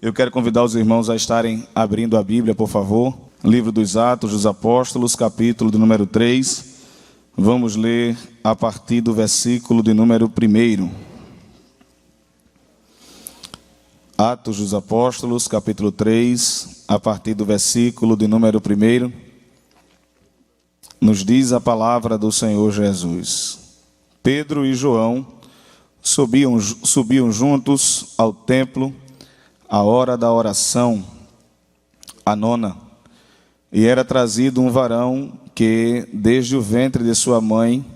Eu quero convidar os irmãos a estarem abrindo a Bíblia, por favor. Livro dos Atos dos Apóstolos, capítulo de número 3. Vamos ler a partir do versículo de número 1. Atos dos Apóstolos, capítulo 3, a partir do versículo de número 1. Nos diz a palavra do Senhor Jesus. Pedro e João subiam juntos ao templo à hora da oração, a nona, e era trazido um varão que, desde o ventre de sua mãe,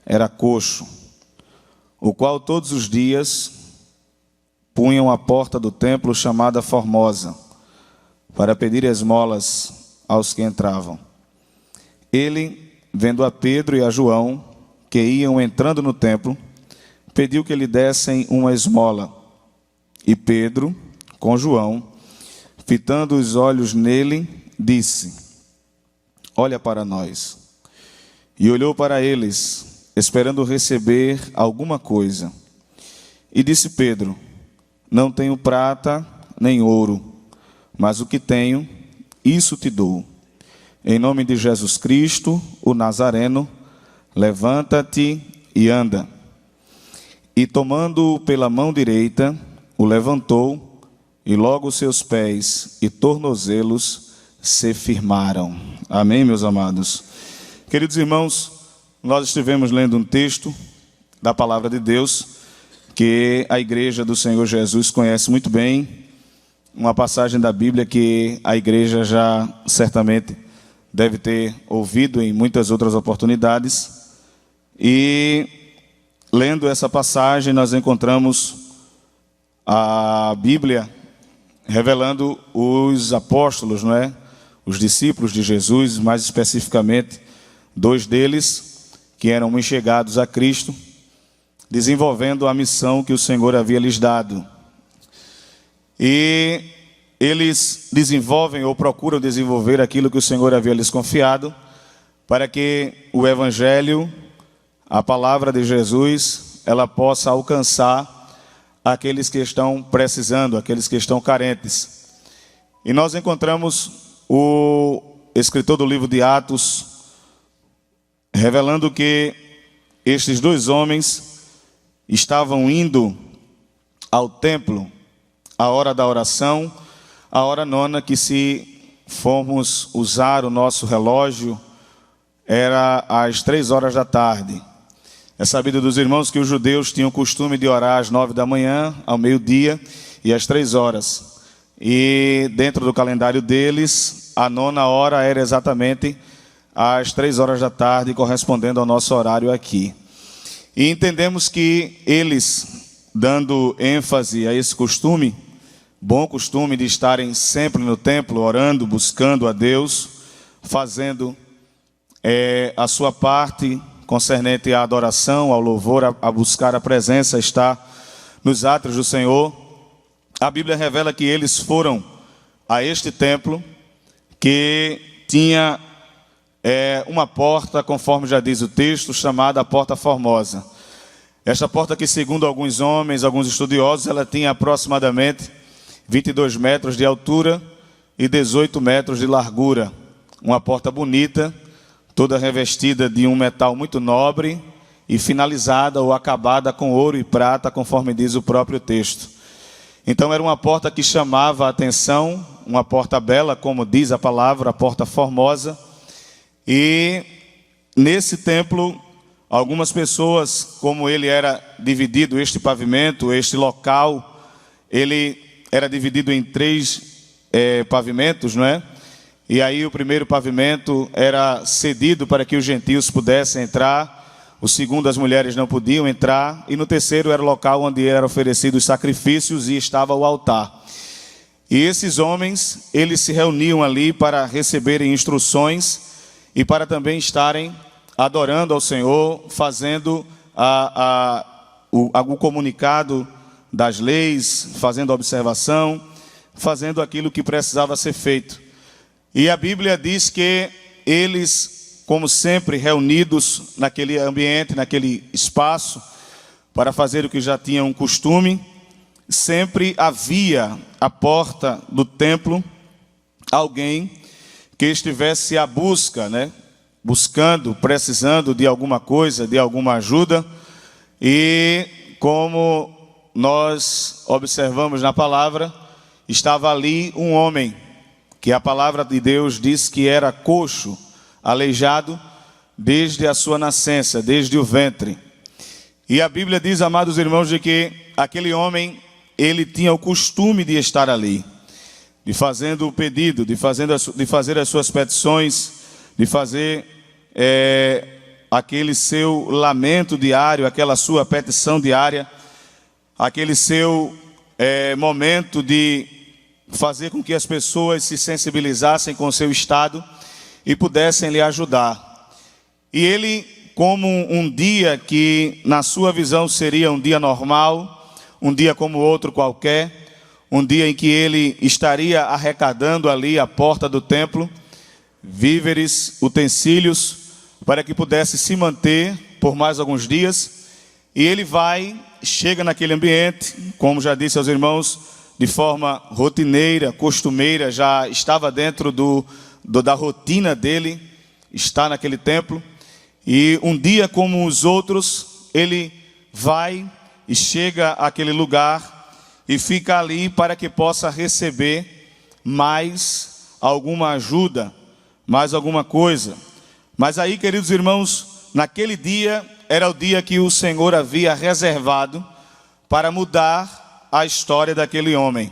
era coxo, o qual todos os dias punham à porta do templo chamada Formosa, para pedir esmolas aos que entravam. Ele, vendo a Pedro e a João, que iam entrando no templo, pediu que lhe dessem uma esmola. E Pedro, com João, fitando os olhos nele, disse: olha para nós. E olhou para eles, esperando receber alguma coisa. E disse Pedro: não tenho prata nem ouro, mas o que tenho, isso te dou. Em nome de Jesus Cristo, o Nazareno, levanta-te e anda. E tomando-o pela mão direita, o levantou, e logo seus pés e tornozelos se firmaram. Amém, meus amados? Queridos irmãos, nós estivemos lendo um texto da palavra de Deus que a igreja do Senhor Jesus conhece muito bem, uma passagem da Bíblia que a igreja já certamente deve ter ouvido em muitas outras oportunidades. E lendo essa passagem, nós encontramos a Bíblia revelando os apóstolos, não é? Os discípulos de Jesus, mais especificamente, 2 deles, que eram muito chegados a Cristo, desenvolvendo a missão que o Senhor havia lhes dado. E eles desenvolvem ou procuram desenvolver aquilo que o Senhor havia lhes confiado, para que o Evangelho, a palavra de Jesus, ela possa alcançar aqueles que estão precisando, aqueles que estão carentes. E nós encontramos o escritor do livro de Atos revelando que estes 2 homens estavam indo ao templo à hora da oração, a hora nona, que, se formos usar o nosso relógio, era às 3 horas da tarde. É sabido dos irmãos que os judeus tinham o costume de orar às 9 da manhã, ao meio-dia e às 3 horas. E dentro do calendário deles, a 9ª hora era exatamente às 3 horas da tarde, correspondendo ao nosso horário aqui. E entendemos que eles, dando ênfase a esse costume, bom costume de estarem sempre no templo, orando, buscando a Deus, fazendo a sua parte concernente à adoração, ao louvor, a buscar a presença, estar nos átrios do Senhor. A Bíblia revela que eles foram a este templo, que tinha uma porta, conforme já diz o texto, chamada a Porta Formosa. Esta porta que, segundo alguns homens, alguns estudiosos, ela tinha aproximadamente 22 metros de altura e 18 metros de largura. Uma porta bonita, toda revestida de um metal muito nobre e finalizada ou acabada com ouro e prata, conforme diz o próprio texto. Então era uma porta que chamava a atenção, uma porta bela, como diz a palavra, a Porta Formosa. E nesse templo, algumas pessoas, como ele era dividido, este pavimento, este local, ele era dividido em 3 pavimentos, não é? E aí o primeiro pavimento era cedido para que os gentios pudessem entrar, o segundo as mulheres não podiam entrar, e no terceiro era o local onde eram oferecidos sacrifícios e estava o altar. E esses homens, eles se reuniam ali para receberem instruções e para também estarem adorando ao Senhor, fazendo o comunicado das leis, fazendo a observação, fazendo aquilo que precisava ser feito. E a Bíblia diz que eles, como sempre, reunidos naquele ambiente, naquele espaço, para fazer o que já tinham costume, sempre havia à porta do templo alguém que estivesse à busca, buscando, precisando de alguma coisa, de alguma ajuda. E como nós observamos na palavra, estava ali um homem, que a palavra de Deus diz que era coxo, aleijado, desde a sua nascença, desde o ventre. E a Bíblia diz, amados irmãos, de que aquele homem, ele tinha o costume de estar ali, de fazendo o pedido, de fazer as suas petições, de fazer aquele seu lamento diário, aquela sua petição diária, aquele seu momento de fazer com que as pessoas se sensibilizassem com o seu estado e pudessem lhe ajudar. E ele, como um dia que na sua visão seria um dia normal, um dia como outro qualquer, um dia em que ele estaria arrecadando ali à porta do templo víveres, utensílios, para que pudesse se manter por mais alguns dias. E ele chega naquele ambiente, como já disse aos irmãos, de forma rotineira, costumeira, já estava dentro da rotina dele, estar naquele templo. E um dia como os outros, ele vai e chega àquele lugar e fica ali para que possa receber mais alguma ajuda, mais alguma coisa. Mas aí, queridos irmãos, naquele dia era o dia que o Senhor havia reservado para mudar a história daquele homem.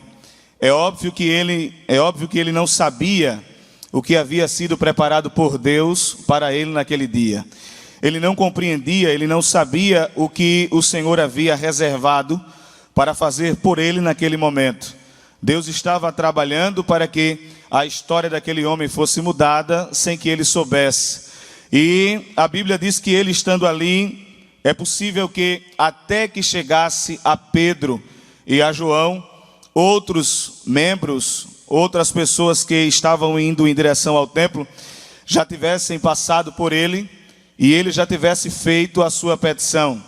É óbvio que ele não sabia o que havia sido preparado por Deus para ele naquele dia. Ele não compreendia, ele não sabia o que o Senhor havia reservado para fazer por ele naquele momento. Deus estava trabalhando para que a história daquele homem fosse mudada sem que ele soubesse. E a Bíblia diz que ele estando ali, é possível que até que chegasse a Pedro e a João, outros membros, outras pessoas que estavam indo em direção ao templo, já tivessem passado por ele e ele já tivesse feito a sua petição.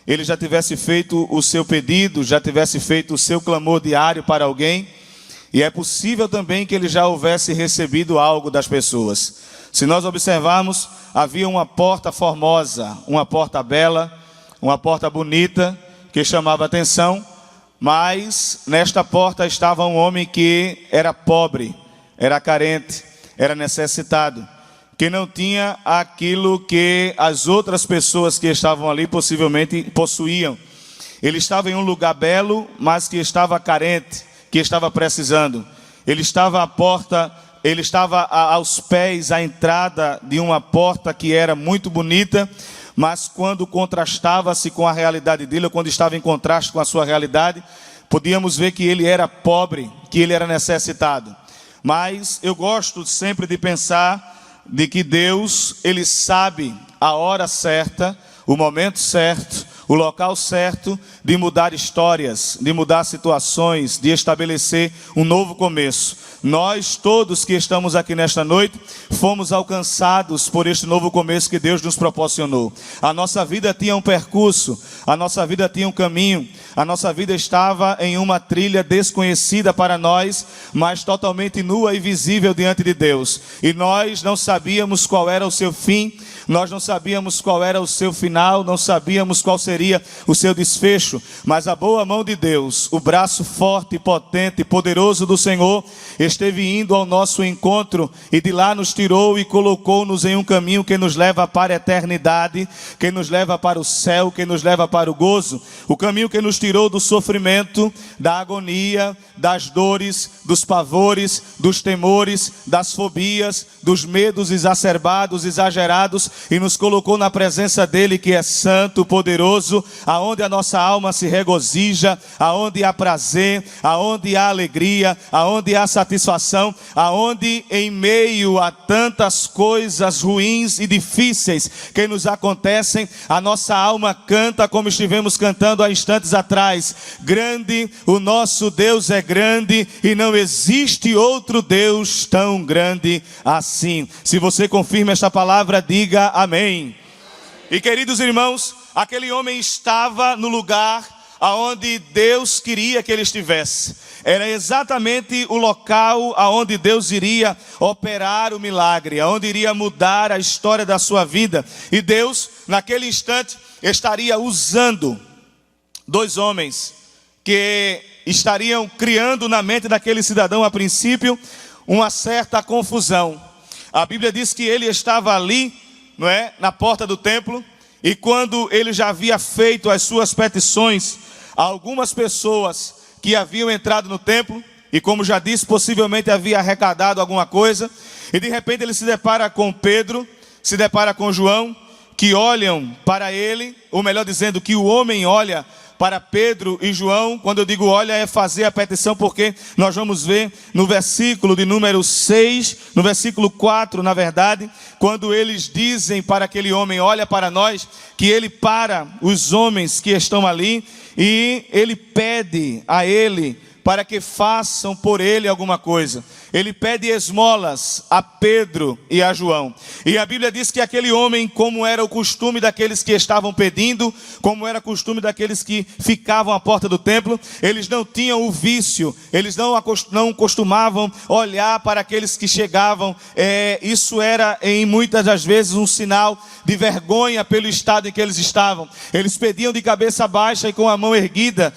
Ele já tivesse feito o seu pedido, já tivesse feito o seu clamor diário para alguém, e é possível também que ele já houvesse recebido algo das pessoas. Se nós observarmos, havia uma porta formosa, uma porta bela, uma porta bonita, que chamava atenção, mas nesta porta estava um homem que era pobre, era carente, era necessitado, que não tinha aquilo que as outras pessoas que estavam ali possivelmente possuíam. Ele estava em um lugar belo, mas que estava carente, que estava precisando. Ele estava à porta, ele estava aos pés, à entrada de uma porta que era muito bonita, mas quando contrastava-se com a realidade dele, ou quando estava em contraste com a sua realidade, podíamos ver que ele era pobre, que ele era necessitado. Mas eu gosto sempre de pensar de que Deus, Ele sabe a hora certa, o momento certo, o local certo de mudar histórias, de mudar situações, de estabelecer um novo começo. Nós todos que estamos aqui nesta noite, fomos alcançados por este novo começo que Deus nos proporcionou. A nossa vida tinha um percurso, a nossa vida tinha um caminho, a nossa vida estava em uma trilha desconhecida para nós, mas totalmente nua e visível diante de Deus. E nós não sabíamos qual era o seu fim, nós não sabíamos qual era o seu final, não sabíamos qual seria o seu desfecho, mas a boa mão de Deus, o braço forte, potente, poderoso do Senhor, esteve indo ao nosso encontro e de lá nos tirou e colocou-nos em um caminho que nos leva para a eternidade, que nos leva para o céu, que nos leva para o gozo, o caminho que nos tirou do sofrimento, da agonia, das dores, dos pavores, dos temores, das fobias, dos medos exacerbados, exagerados, e nos colocou na presença dele que é santo, poderoso, aonde a nossa alma se regozija, aonde há prazer, aonde há alegria, aonde há satisfação, aonde em meio a tantas coisas ruins e difíceis que nos acontecem, a nossa alma canta como estivemos cantando há instantes atrás: grande, o nosso Deus é grande e não existe outro Deus tão grande assim. Se você confirma esta palavra, diga amém. E queridos irmãos, aquele homem estava no lugar aonde Deus queria que ele estivesse. Era exatamente o local aonde Deus iria operar o milagre, aonde iria mudar a história da sua vida. E Deus, naquele instante, estaria usando dois homens que estariam criando na mente daquele cidadão, a princípio, uma certa confusão. A Bíblia diz que ele estava ali, não é, na porta do templo, e quando ele já havia feito as suas petições a algumas pessoas que haviam entrado no templo, e como já disse, possivelmente havia arrecadado alguma coisa, e de repente ele se depara com Pedro, se depara com João, que olham para ele, ou melhor dizendo, que o homem olha para Pedro e João. Quando eu digo olha, é fazer a petição, porque nós vamos ver no versículo de número 6, no versículo 4, na verdade, quando eles dizem para aquele homem, olha para nós, que ele para os homens que estão ali, e ele pede a ele para que façam por ele alguma coisa. Ele pede esmolas a Pedro e a João. E a Bíblia diz que aquele homem, como era o costume daqueles que estavam pedindo, como era o costume daqueles que ficavam à porta do templo, eles não tinham o vício, eles não costumavam olhar para aqueles que chegavam. Isso era em muitas das vezes um sinal de vergonha pelo estado em que eles estavam. Eles pediam de cabeça baixa e com a mão erguida,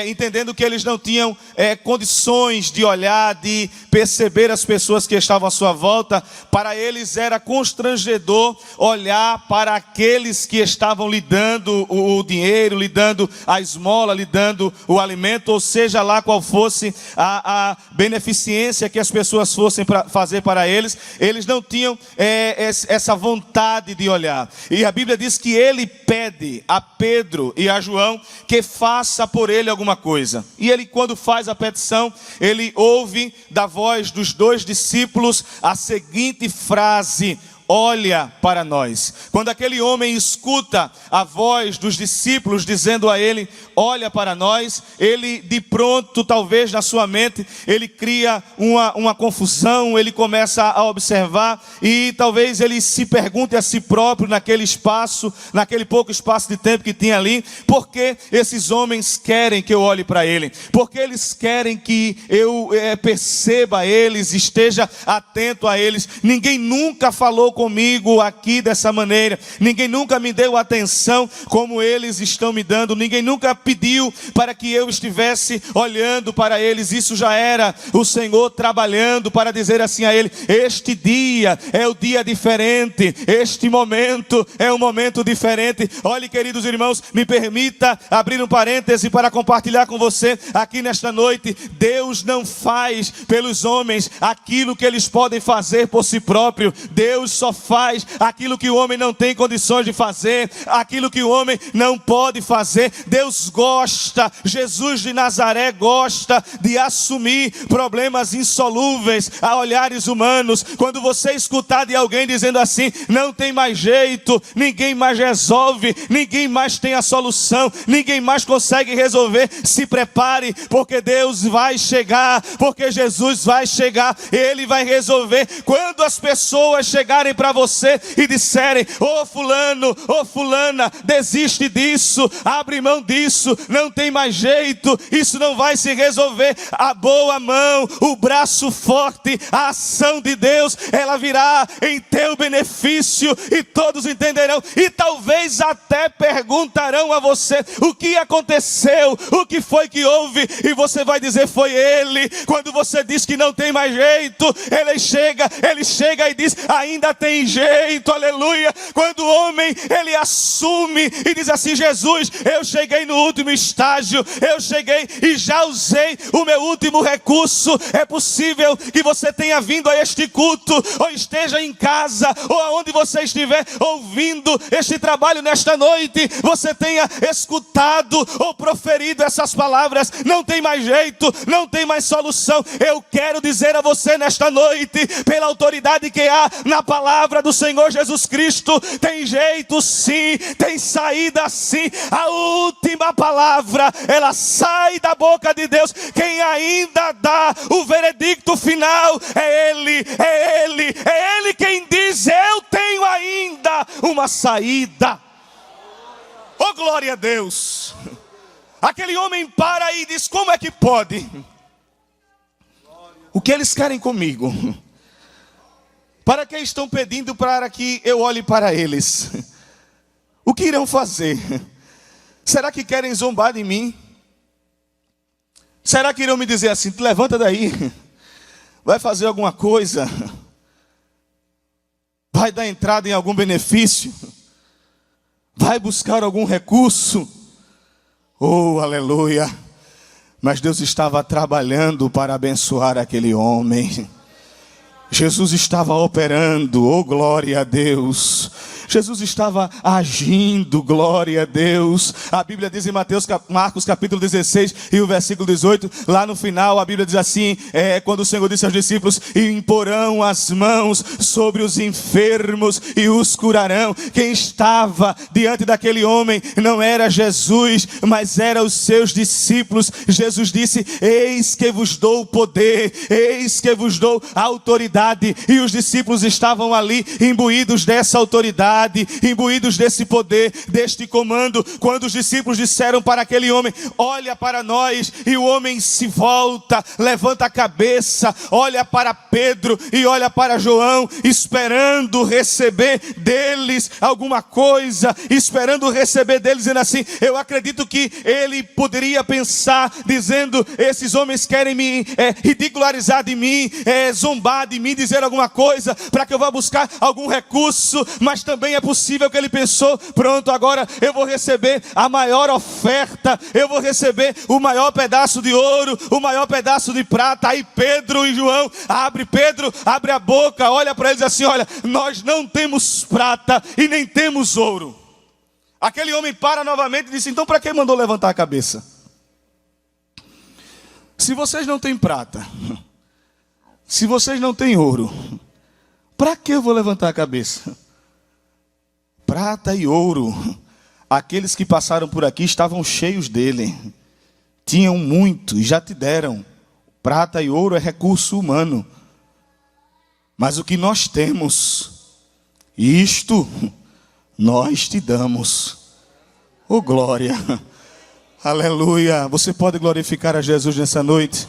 entendendo que eles não tinham condições de olhar, de perceber as pessoas que estavam à sua volta. Para eles era constrangedor olhar para aqueles que estavam lhe dando o dinheiro, lhe dando a esmola, lhe dando o alimento, ou seja lá qual fosse a beneficência que as pessoas fossem fazer para eles. Eles não tinham essa vontade de olhar. E a Bíblia diz que ele pede a Pedro e a João que faça por ele alguma coisa. E ele, quando faz a petição, ele ouve da voz dos dois discípulos a seguinte frase: olha para nós. Quando aquele homem escuta a voz dos discípulos dizendo a ele, olha para nós, ele de pronto, talvez na sua mente, ele cria uma confusão, ele começa a observar e talvez ele se pergunte a si próprio naquele espaço, naquele pouco espaço de tempo que tinha ali, por que esses homens querem que eu olhe para ele? Por que eles querem que eu perceba eles, esteja atento a eles? Ninguém nunca falou comigo aqui dessa maneira, ninguém nunca me deu atenção como eles estão me dando, ninguém nunca pediu para que eu estivesse olhando para eles. Isso já era o Senhor trabalhando para dizer assim a ele: este dia é o dia diferente, este momento é um momento diferente. Olhe, queridos irmãos, me permita abrir um parêntese para compartilhar com você aqui nesta noite. Deus não faz pelos homens aquilo que eles podem fazer por si próprio. Deus só faz aquilo que o homem não tem condições de fazer, aquilo que o homem não pode fazer. Deus gosta, Jesus de Nazaré gosta de assumir problemas insolúveis a olhares humanos. Quando você escutar de alguém dizendo assim, não tem mais jeito, ninguém mais resolve, ninguém mais tem a solução, ninguém mais consegue resolver, se prepare, porque Deus vai chegar, porque Jesus vai chegar, Ele vai resolver. Quando as pessoas chegarem para você e disserem, ô fulano, ô fulana, desiste disso, abre mão disso, não tem mais jeito, isso não vai se resolver, a boa mão, o braço forte, a ação de Deus, ela virá em teu benefício e todos entenderão e talvez até perguntarão a você o que aconteceu, o que foi que houve, e você vai dizer, foi Ele. Quando você diz que não tem mais jeito, Ele chega e diz, ainda tem jeito, aleluia. Quando o homem, ele assume e diz assim, Jesus, eu cheguei no último estágio, eu cheguei e já usei o meu último recurso. É possível que você tenha vindo a este culto, ou esteja em casa, ou aonde você estiver ouvindo este trabalho nesta noite, você tenha escutado ou proferido essas palavras, não tem mais jeito, não tem mais solução. Eu quero dizer a você nesta noite, pela autoridade que há na palavra do Senhor Jesus Cristo, tem jeito sim, tem saída sim. A última palavra, ela sai da boca de Deus. Quem ainda dá o veredicto final é Ele, é Ele, é Ele quem diz, eu tenho ainda uma saída. Oh, glória a Deus! Aquele homem para e diz: como é que pode? O que eles querem comigo? Para que estão pedindo para que eu olhe para eles? O que irão fazer? Será que querem zombar de mim? Será que irão me dizer assim: levanta daí, vai fazer alguma coisa, vai dar entrada em algum benefício, vai buscar algum recurso? Oh, aleluia! Mas Deus estava trabalhando para abençoar aquele homem. Jesus estava operando, oh glória a Deus. Jesus estava agindo, glória a Deus. A Bíblia diz em Marcos capítulo 16 e o versículo 18, lá no final a Bíblia diz assim, quando o Senhor disse aos discípulos: e imporão as mãos sobre os enfermos e os curarão. Quem estava diante daquele homem não era Jesus, mas eram os seus discípulos. Jesus disse: eis que vos dou poder, eis que vos dou autoridade. E os discípulos estavam ali imbuídos dessa autoridade, imbuídos desse poder, deste comando. Quando os discípulos disseram para aquele homem: olha para nós, e o homem se volta, levanta a cabeça, olha para Pedro e olha para João, esperando receber deles alguma coisa, esperando receber deles, dizendo assim: eu acredito que ele poderia pensar, dizendo: esses homens querem me ridicularizar de mim, zombar de mim, dizer alguma coisa para que eu vá buscar algum recurso. Mas também é possível que ele pensou: pronto, agora eu vou receber a maior oferta, eu vou receber o maior pedaço de ouro, o maior pedaço de prata. Aí Pedro e João, Pedro abre a boca, olha para eles assim: olha, nós não temos prata e nem temos ouro. Aquele homem para novamente e disse: então para que mandou levantar a cabeça? Se vocês não têm prata, se vocês não têm ouro, para que eu vou levantar a cabeça? Prata e ouro, aqueles que passaram por aqui estavam cheios dele, tinham muito e já te deram. Prata e ouro é recurso humano, mas o que nós temos, isto nós te damos. Oh glória, aleluia. Você pode glorificar a Jesus nessa noite?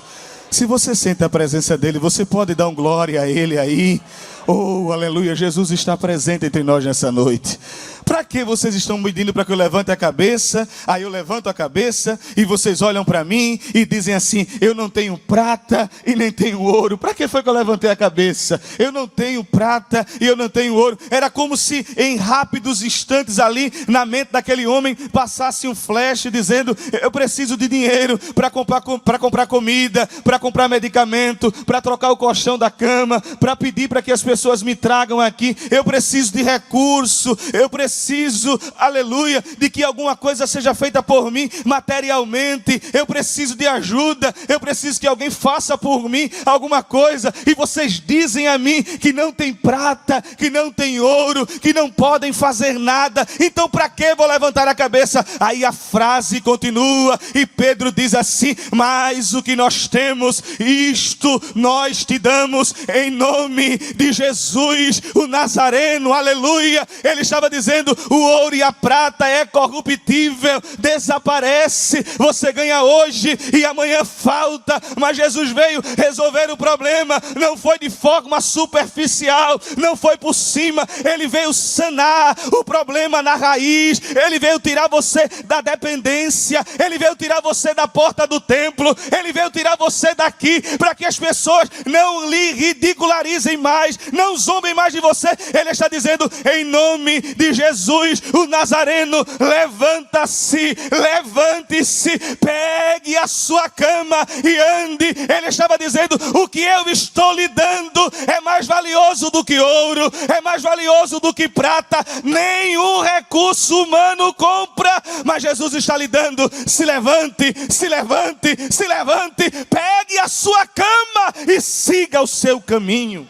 Se você sente a presença dele, você pode dar um glória a ele aí. Oh, aleluia, Jesus está presente entre nós nessa noite. Para que vocês estão pedindo para que eu levante a cabeça? Aí eu levanto a cabeça e vocês olham para mim e dizem assim: eu não tenho prata e nem tenho ouro. Para que foi que eu levantei a cabeça? Eu não tenho prata e eu não tenho ouro. Era como se em rápidos instantes ali na mente daquele homem passasse um flash dizendo: eu preciso de dinheiro para comprar comida, para comprar medicamento, para trocar o colchão da cama, para pedir para que as pessoas me tragam aqui. Eu preciso de recurso, eu preciso, aleluia, de que alguma coisa seja feita por mim materialmente. Eu preciso de ajuda, eu preciso que alguém faça por mim alguma coisa. E vocês dizem a mim que não tem prata, que não tem ouro, que não podem fazer nada. Então para que vou levantar a cabeça? Aí a frase continua e Pedro diz assim: mas o que nós temos, isto nós te damos em nome de Jesus, o Nazareno. Aleluia. Ele estava dizendo: o ouro e a prata é corruptível, desaparece, você ganha hoje e amanhã falta. Mas Jesus veio resolver o problema, não foi de forma superficial, não foi por cima. Ele veio sanar o problema na raiz. Ele veio tirar você da dependência, ele veio tirar você da porta do templo, ele veio tirar você daqui, para que as pessoas não lhe ridicularizem mais, não zombem mais de você. Ele está dizendo: em nome de Jesus, o Nazareno, levanta-se, levante-se, pegue a sua cama e ande. Ele estava dizendo: o que eu estou lhe dando é mais valioso do que ouro, é mais valioso do que prata, nenhum recurso humano compra. Mas Jesus está lhe dando: se levante, se levante, se levante, pegue a sua cama e siga o seu caminho.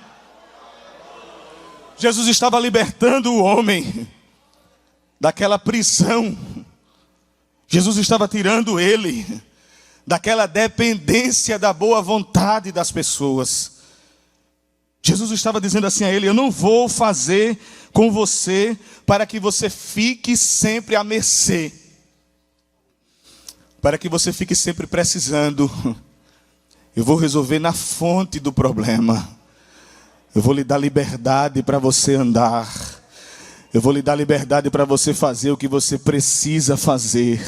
Jesus estava libertando o homem daquela prisão. Jesus estava tirando ele daquela dependência da boa vontade das pessoas. Jesus estava dizendo assim a ele: eu não vou fazer com você para que você fique sempre à mercê. para que você fique sempre precisando. Eu vou resolver na fonte do problema. Eu vou lhe dar liberdade para você andar. Eu vou lhe dar liberdade para você fazer o que você precisa fazer.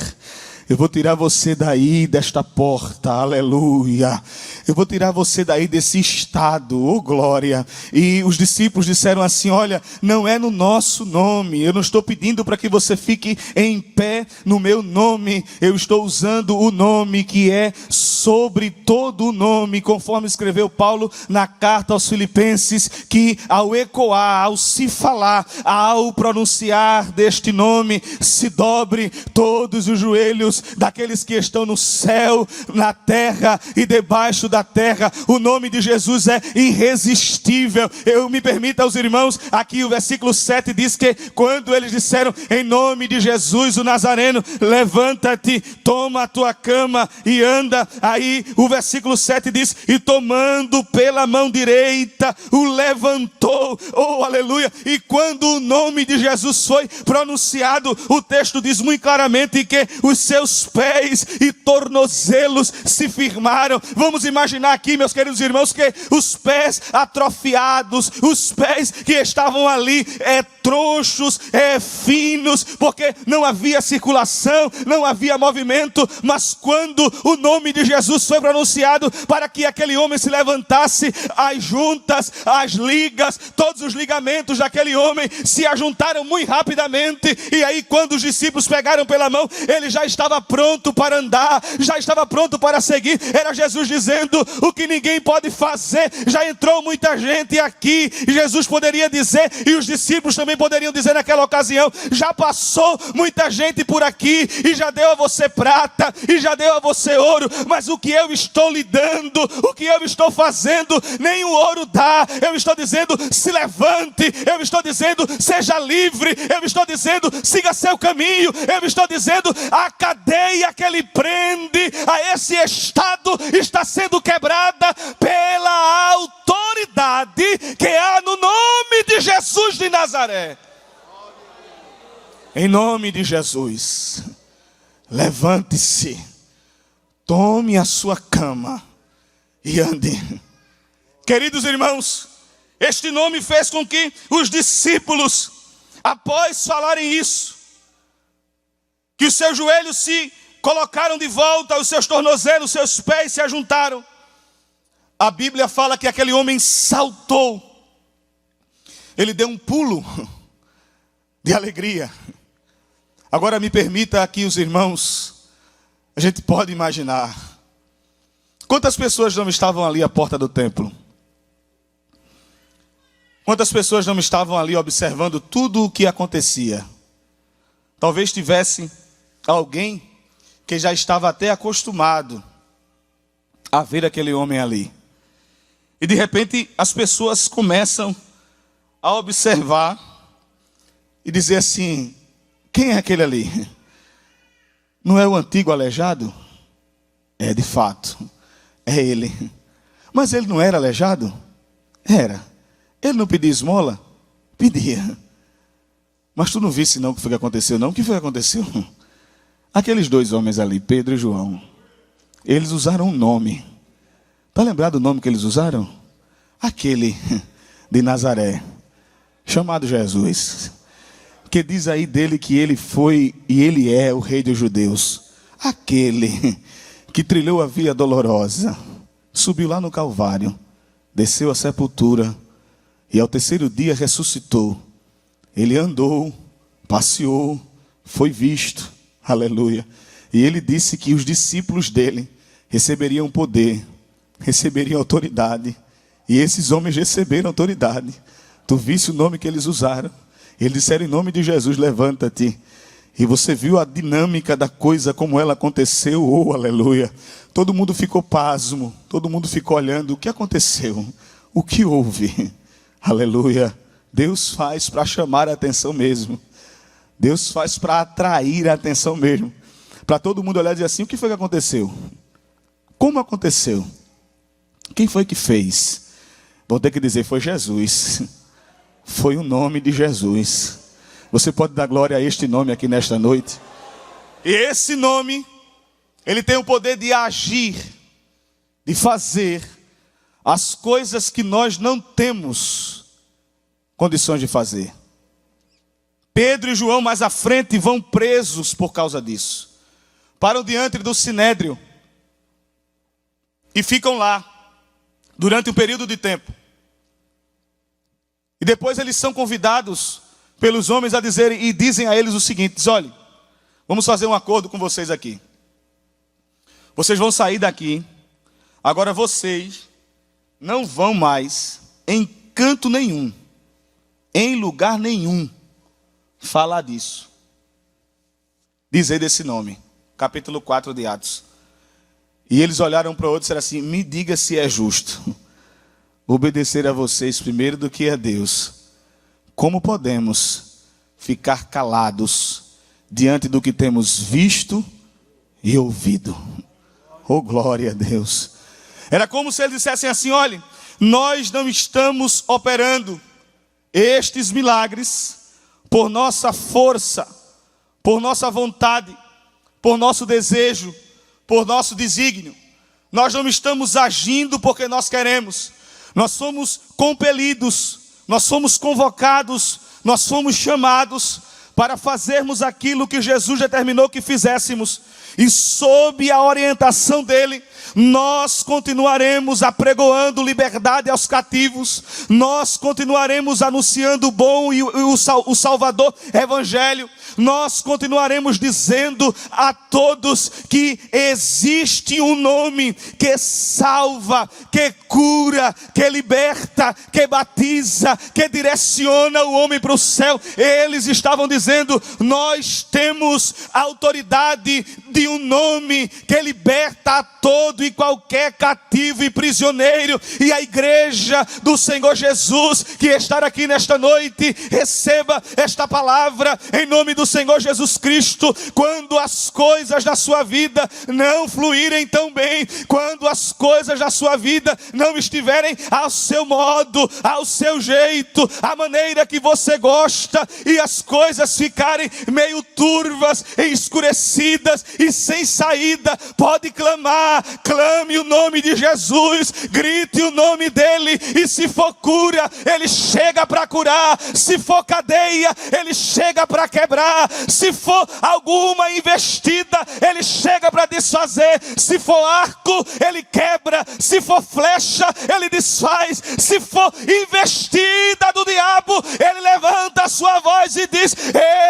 Eu vou tirar você daí desta porta, aleluia. Eu vou tirar você daí desse estado, oh glória. E os discípulos disseram assim: olha, não é no nosso nome. Eu não estou pedindo para que você fique em pé no meu nome. Eu estou usando o nome que é sobre todo o nome, conforme escreveu Paulo na carta aos Filipenses, que ao ecoar, ao se falar, ao pronunciar deste nome, se dobre todos os joelhos daqueles que estão no céu, na terra e debaixo da terra. O nome de Jesus é irresistível. Eu me permita aos irmãos, aqui o versículo 7 diz que quando eles disseram em nome de Jesus o Nazareno, levanta-te, toma a tua cama e anda. Aí o versículo 7 diz, e tomando pela mão direita, o levantou, oh aleluia. E quando o nome de Jesus foi pronunciado, o texto diz muito claramente que os seus pés e tornozelos se firmaram. Vamos imaginar aqui, meus queridos irmãos, que os pés atrofiados, os pés que estavam ali tronchos, finos, porque não havia circulação, não havia movimento. Mas quando o nome de Jesus foi pronunciado, para que aquele homem se levantasse, as juntas, as ligas, todos os ligamentos daquele homem se ajuntaram muito rapidamente. E aí quando os discípulos pegaram pela mão, ele já estava pronto para andar, já estava pronto para seguir. Era Jesus dizendo o que ninguém pode fazer. Já entrou muita gente aqui, e Jesus poderia dizer, e os discípulos também poderiam dizer naquela ocasião, já passou muita gente por aqui, e já deu a você prata, e já deu a você ouro, mas o que eu estou lhe dando, o que eu estou fazendo, nem o ouro dá. Eu estou dizendo, se levante. Eu estou dizendo, seja livre. Eu estou dizendo, siga seu caminho. Eu estou dizendo, a cadeia que ele prende a esse estado está sendo quebrada pela autoridade que há no nome de Jesus de Nazaré. Em nome de Jesus, levante-se, tome a sua cama e ande. Queridos irmãos, este nome fez com que os discípulos, após falarem isso, que os seus joelhos se colocaram de volta, os seus tornozelos, os seus pés se ajuntaram. A Bíblia fala que aquele homem saltou. Ele deu um pulo de alegria. Agora me permita aqui os irmãos, a gente pode imaginar. Quantas pessoas não estavam ali à porta do templo? Quantas pessoas não estavam ali observando tudo o que acontecia? Talvez tivesse alguém que já estava até acostumado a ver aquele homem ali. E de repente as pessoas começam a observar e dizer assim, quem é aquele ali? Não é o antigo aleijado? É, de fato, é ele. Mas ele não era aleijado? Era. Ele não pedia esmola? Pedia. Mas tu não visse não o que foi que aconteceu não? O que foi que aconteceu? Aqueles dois homens ali, Pedro e João, eles usaram um nome. Está lembrado o nome que eles usaram? Aquele de Nazaré, chamado Jesus. Que diz aí dele que ele foi e ele é o rei dos judeus. Aquele que trilhou a via dolorosa, subiu lá no Calvário, desceu à sepultura e ao terceiro dia ressuscitou. Ele andou, passeou, foi visto, aleluia. E ele disse que os discípulos dele receberiam poder, receberiam autoridade. E esses homens receberam autoridade. Tu viste o nome que eles usaram? Eles disseram em nome de Jesus, levanta-te. E você viu a dinâmica da coisa, como ela aconteceu, oh aleluia. Todo mundo ficou pasmo, todo mundo ficou olhando, o que aconteceu? O que houve? Aleluia. Deus faz para chamar a atenção mesmo. Deus faz para atrair a atenção mesmo. Para todo mundo olhar e dizer assim, o que foi que aconteceu? Como aconteceu? Quem foi que fez? Vou ter que dizer, foi Jesus. Foi o nome de Jesus. Você pode dar glória a este nome aqui nesta noite? E esse nome Ele tem o poder de agir, de fazer as coisas que nós não temos condições de fazer. Pedro e João mais à frente vão presos por causa disso. Param diante do sinédrio e ficam lá durante um período de tempo. E depois eles são convidados pelos homens a dizerem, e dizem a eles o seguinte: olha, vamos fazer um acordo com vocês aqui. Vocês vão sair daqui, agora vocês não vão mais em canto nenhum, em lugar nenhum, falar disso. Dizer desse nome, capítulo 4 de Atos. E eles olharam para o outro e disseram assim: me diga se é justo obedecer a vocês primeiro do que a Deus. Como podemos ficar calados diante do que temos visto e ouvido? Oh, glória a Deus. Era como se eles dissessem assim: olha, nós não estamos operando estes milagres por nossa força, por nossa vontade, por nosso desejo, por nosso desígnio. Nós não estamos agindo porque nós queremos. Nós somos compelidos, nós somos convocados, nós somos chamados para fazermos aquilo que Jesus determinou que fizéssemos. E sob a orientação dele, nós continuaremos apregoando liberdade aos cativos. Nós continuaremos anunciando o bom e o Salvador Evangelho. Nós continuaremos dizendo a todos que existe um nome que salva, que cura, que liberta, que batiza, que direciona o homem para o céu. Eles estavam dizendo: nós temos autoridade de um nome que liberta a todo e qualquer cativo e prisioneiro. E a igreja do Senhor Jesus que está aqui nesta noite, receba esta palavra em nome do Senhor Jesus Cristo. Quando as coisas da sua vida não fluírem tão bem, quando as coisas da sua vida não estiverem ao seu modo, ao seu jeito, a maneira que você gosta, e as coisas ficarem meio turvas, escurecidas e sem saída, pode clamar. Clame o nome de Jesus, grite o nome dele, e se for cura, ele chega para curar. Se for cadeia, ele chega para quebrar. Se for alguma investida, ele chega para desfazer. Se for arco, ele quebra. Se for flecha, ele desfaz. Se for investida do diabo, ele levanta a sua voz e diz: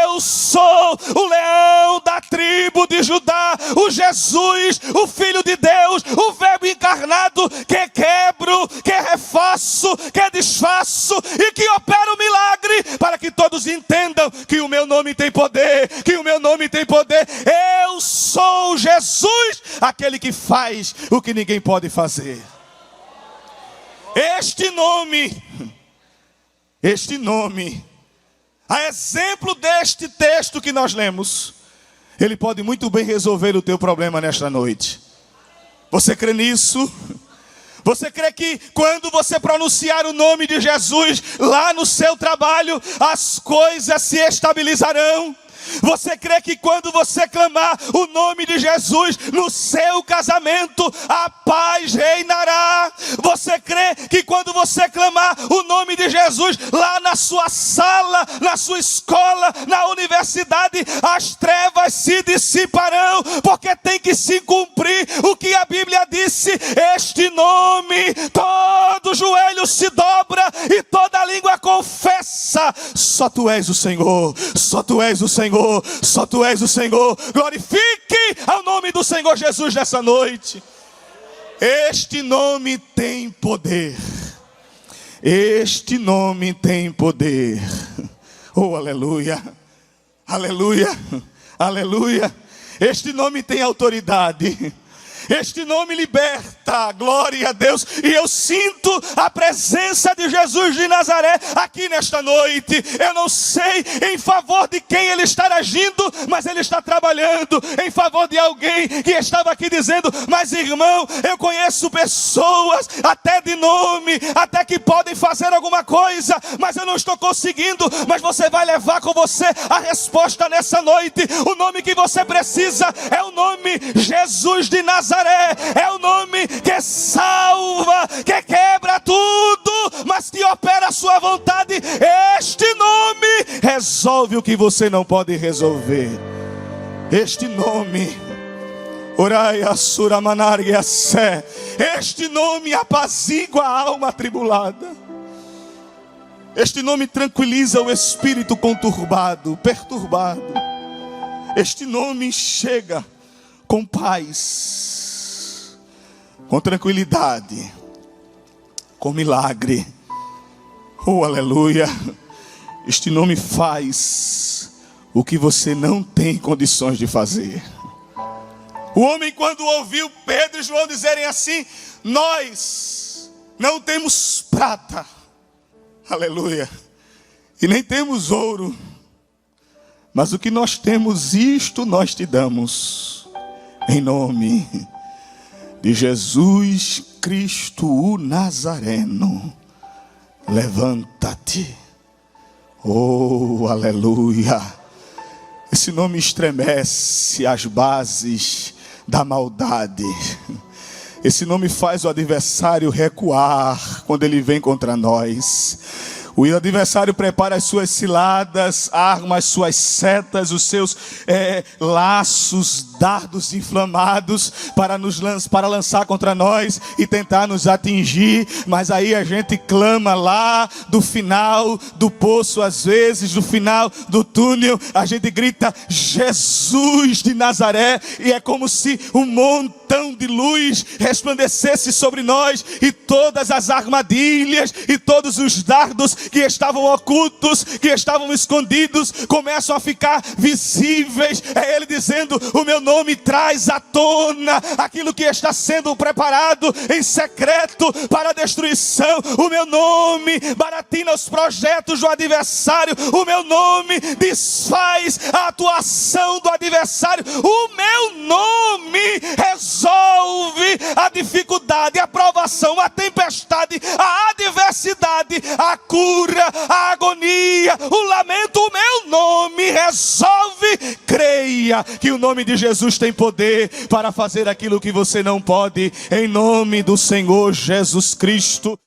eu sou o leão da tribo de Judá, o Jesus, o Filho de Deus, o Verbo encarnado, que quebro, que refaço, que desfaço e que opera o milagre, para que todos entendam que o meu nome tem poder, que o meu nome tem poder. Eu sou Jesus, aquele que faz o que ninguém pode fazer. Este nome, a exemplo deste texto que nós lemos, ele pode muito bem resolver o teu problema nesta noite. Você crê nisso? Você crê que quando você pronunciar o nome de Jesus lá no seu trabalho, as coisas se estabilizarão? Você crê que quando você clamar o nome de Jesus no seu casamento, a paz reinará? Você crê que quando você clamar o nome de Jesus lá na sua sala, na sua escola, na universidade, as trevas se dissiparão? Porque tem que se cumprir o que a Bíblia disse: este nome, todo joelho se dobra e toda língua confessa. Só tu és o Senhor, só tu és o Senhor, só tu és o Senhor. Glorifique ao nome do Senhor Jesus nessa noite. Este nome tem poder. Este nome tem poder. Oh, aleluia, aleluia, aleluia. Este nome tem autoridade. Este nome liberta, glória a Deus. E eu sinto a presença de Jesus de Nazaré aqui nesta noite. Eu não sei em favor de quem Ele está agindo, mas Ele está trabalhando em favor de alguém que estava aqui dizendo: mas irmão, eu conheço pessoas, até de nome, até que podem fazer alguma coisa, mas eu não estou conseguindo. Mas você vai levar com você a resposta nessa noite. O nome que você precisa é o nome Jesus de Nazaré. É o nome que salva, que quebra tudo, mas que opera a sua vontade. Este nome resolve o que você não pode resolver. Este nome, este nome apazigua a alma atribulada. Este nome tranquiliza o espírito conturbado, perturbado. Este nome chega com paz, com tranquilidade, com milagre. Oh, aleluia. Este nome faz o que você não tem condições de fazer. O homem, quando ouviu Pedro e João dizerem assim: nós não temos prata, aleluia, e nem temos ouro, mas o que nós temos, isto nós te damos, em nome de Jesus Cristo o Nazareno, levanta-te. Oh, aleluia. Esse nome estremece as bases da maldade. Esse nome faz o adversário recuar quando ele vem contra nós. O adversário prepara as suas ciladas, arma as suas setas, os seus laços, dardos inflamados para lançar contra nós e tentar nos atingir. Mas aí a gente clama lá do final do poço, às vezes do final do túnel, a gente grita: Jesus de Nazaré, e é como se um montão de luz resplandecesse sobre nós, e todas as armadilhas e todos os dardos que estavam ocultos, que estavam escondidos, começam a ficar visíveis. É Ele dizendo: o meu nome traz à tona aquilo que está sendo preparado em secreto para a destruição. O meu nome baratina os projetos do adversário. O meu nome desfaz a atuação do adversário. O meu nome resolve a dificuldade, a provação, a tempestade, a adversidade, a cura, a agonia, o lamento. O meu nome resolve. Creia que o nome de Jesus tem poder para fazer aquilo que você não pode, em nome do Senhor Jesus Cristo.